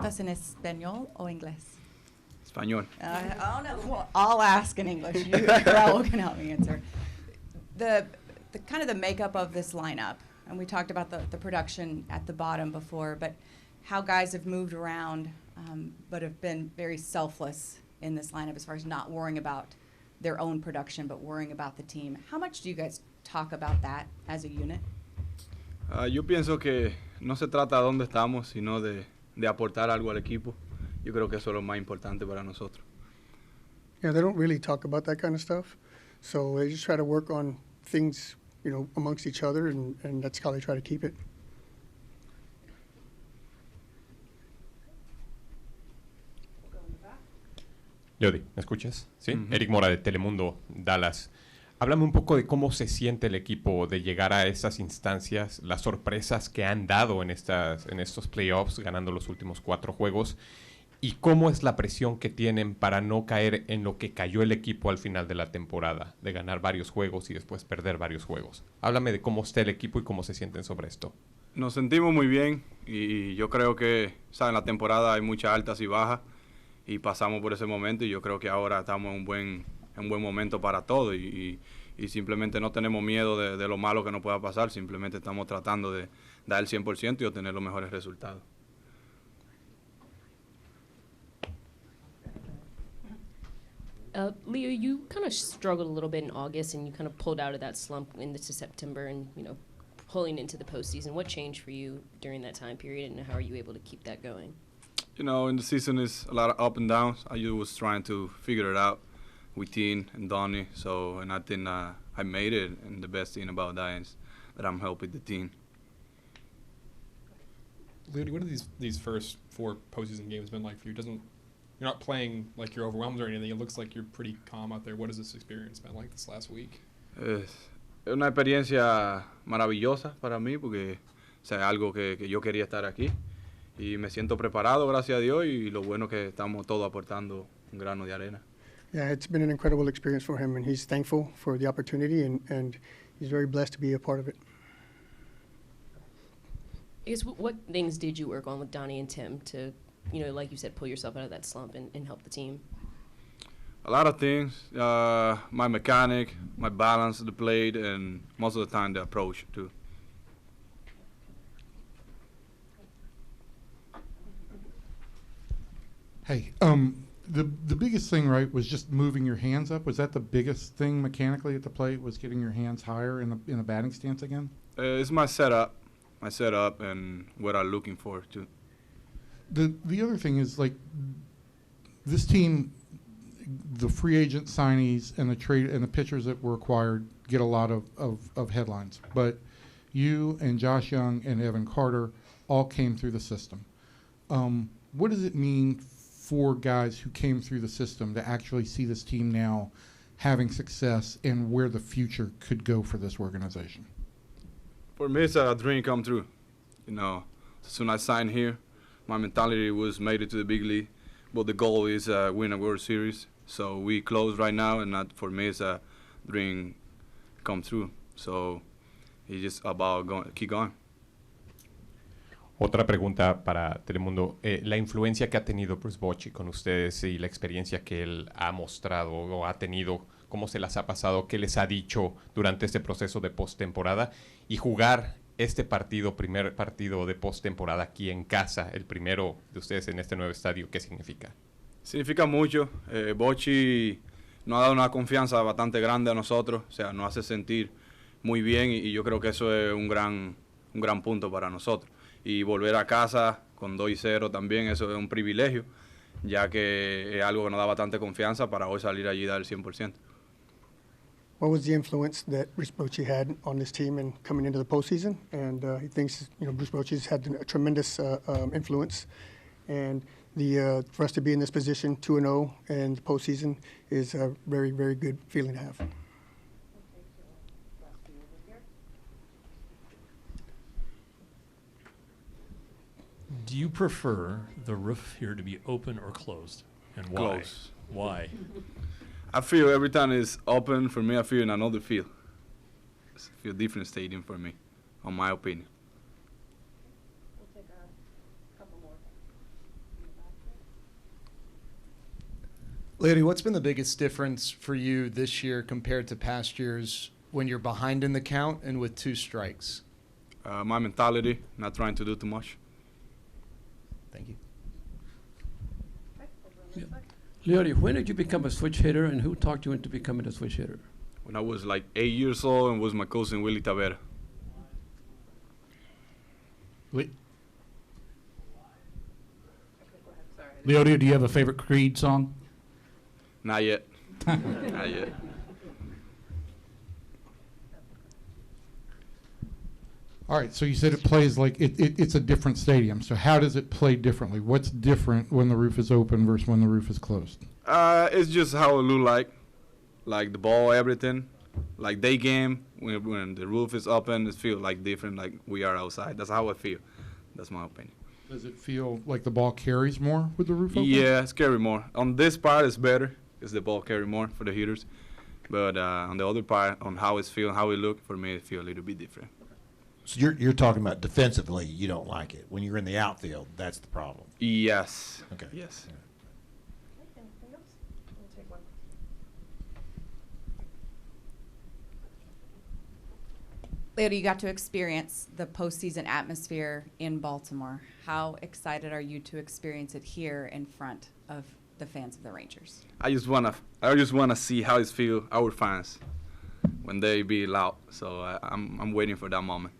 us in español o inglés? Español. Oh no, well, I'll ask in English. Raul can help me answer. The kind of the makeup of this lineup, and we talked about the production at the bottom before, but how guys have moved around, but have been very selfless in this lineup as far as not worrying about their own production, but worrying about the team. How much do you guys talk about that as a unit? Yo pienso que no se trata de dónde estamos, sino de aportar algo al equipo. Yo creo que eso es lo más importante para nosotros. Yeah, they don't really talk about that kind of stuff. So they just try to work on things, amongst each other, and that's how they try to keep it. Leody, ¿me escuchas? ¿Sí? Eric Mora de Telemundo, Dallas. Háblame un poco de cómo se siente el equipo de llegar a esas instancias, las sorpresas que han dado en estos playoffs, ganando los últimos 4 juegos, y cómo es la presión que tienen para no caer en lo que cayó el equipo al final de la temporada, de ganar varios juegos y después perder varios juegos. Háblame de cómo está el equipo y cómo se sienten sobre esto. Nos sentimos muy bien y yo creo que, en la temporada hay muchas altas y bajas y pasamos por ese momento y yo creo que ahora estamos en un buen momento para todo y simplemente no tenemos miedo de lo malo que nos pueda pasar, simplemente estamos tratando de dar el 100% y obtener los mejores resultados. Leo, you kind of struggled a little bit in August, and you kind of pulled out of that slump into September and, pulling into the postseason. What changed for you during that time period, and how are you able to keep that going? In the season is a lot of up and downs. I was trying to figure it out with Teen and Donnie, and I think I made it, and the best thing about that is that I'm helping the team. Leody, what have these first 4 postseason games been like for you? You're not playing like you're overwhelmed or anything. It looks like you're pretty calm out there. What has this experience been like this last week? Es una experiencia maravillosa para mí porque es algo que yo quería estar aquí y me siento preparado, gracias a Dios, y lo bueno que estamos todos aportando un grano de arena. Yeah, it's been an incredible experience for him, and he's thankful for the opportunity, and he's very blessed to be a part of it. I guess what things did you work on with Donnie and Tim to, like you said, pull yourself out of that slump and help the team? A lot of things. My mechanic, my balance of the plate, and most of the time the approach too. Hey, the biggest thing, right, was just moving your hands up. Was that the biggest thing mechanically at the plate, was getting your hands higher in the batting stance again? It's my setup and what I'm looking for too. The other thing is, like, this team, the free agent signees and the trade and the pitchers that were acquired get a lot of headlines. But you and Josh Young and Evan Carter all came through the system. What does it mean for guys who came through the system to actually see this team now having success and where the future could go for this organization? For me, it's a dream come true. As soon as I signed here, my mentality was made it to the big league, but the goal is win a World Series. So we close right now, and for me, it's a dream come true. So it's just about keep going. Otra pregunta para Telemundo. La influencia que ha tenido Bruce Bochy con ustedes y la experiencia que él ha mostrado o ha tenido, cómo se las ha pasado, qué les ha dicho durante este proceso de postemporada y jugar este primer partido de postemporada aquí en casa, el primero de ustedes en este nuevo estadio, ¿qué significa? Significa mucho. Bochy nos ha dado una confianza bastante grande a nosotros, nos hace sentir muy bien y yo creo que eso es un gran punto para nosotros. Y volver a casa con 2-0 también, eso es un privilegio, ya que es algo que nos da bastante confianza para hoy salir allí y dar el 100%. What was the influence that Bruce Bochy had on this team and coming into the postseason? And he thinks, Bruce Bochy's had a tremendous influence. And for us to be in this position, 2-0 in the postseason, is a very, very good feeling to have. Do you prefer the roof here to be open or closed, and why? Closed. Why? I feel every time it's open, for me, I feel in another field. It's a different stadium for me, in my opinion. We'll take a couple more. Leody, what's been the biggest difference for you this year compared to past years when you're behind in the count and with 2 strikes? My mentality, not trying to do too much. Thank you. Leody, when did you become a switch hitter, and who talked you into becoming a switch hitter? When I was like 8 years old, and was my cousin Leody Taveras. Leody, do you have a favorite Creed song? Not yet. Not yet. All right, so you said it plays like it's a different stadium. So how does it play differently? What's different when the roof is open versus when the roof is closed? It's just how it look like the ball, everything. Like day game, when the roof is open, it feels like different, like we are outside. That's how I feel. That's my opinion. Does it feel like the ball carries more with the roof open? Yeah, it's carry more. On this part, it's better because the ball carry more for the hitters. But on the other part, on how it's feel, how it look, for me, it feel a little bit different. So you're talking about defensively, you don't like it. When you're in the outfield, that's the problem. Yes. Okay. Yes. Leody, you got to experience the postseason atmosphere in Baltimore. How excited are you to experience it here in front of the fans of the Rangers? I just wanna see how it feel our fans when they be loud. So I'm waiting for that moment.